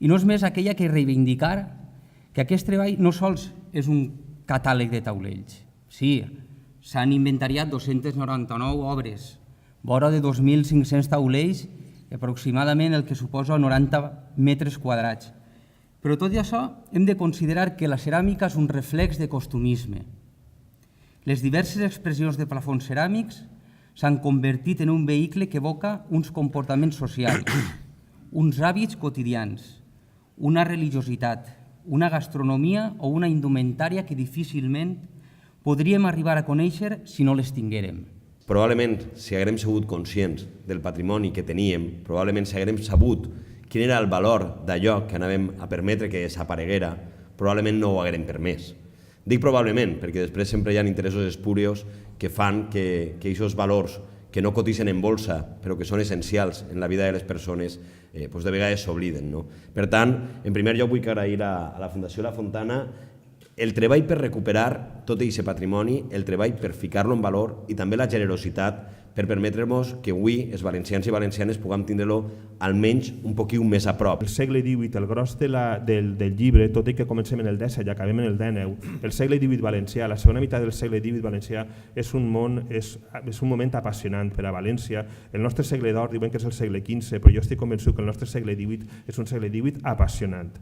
i no és més aquella que reivindicar que aquest treball no sols és un catàleg de taulells. Sí, s'han inventariat 299 obres, vora de 2.500 taulells, aproximadament el que suposa 90 metres quadrats. Però tot i això hem de considerar que la ceràmica és un reflex de costumisme. Les diverses expressions de plafons ceràmics s'han convertit en un vehicle que evoca uns comportaments socials, uns hàbits quotidians, una religiositat, una gastronomia o una indumentària que difícilment podríem arribar a conèixer si no les tinguérem. Probablement, si haguérem sigut conscients del patrimoni que teníem, probablement si haguérem sabut quin era el valor d'allò que anàvem a permetre que desapareguera, probablement no ho haguérem permès. Dic probablement, perquè després sempre hi ha interessos espurios que fan que aquests valors que no cotitzen en bolsa, però que són essencials en la vida de les persones, de vegades s'obliden. Per tant, en primer lloc vull agrair a la Fundació La Fontana el treball per recuperar tot aquest patrimoni, el treball per ficar-lo en valor i també la generositat per permetre-nos que avui els valencians i valencianes puguem tindre-lo almenys un poquiu més a prop. El segle XVIII, el gros del llibre, tot i que comencem en el XVII i acabem en el XIX, el segle XVIII valencià, la segona meitat del segle XVIII valencià és un moment apassionant per a València. El nostre segle d'or diuen que és el segle XV, però jo estic convençut que el nostre segle XVIII és un segle XVIII apassionant.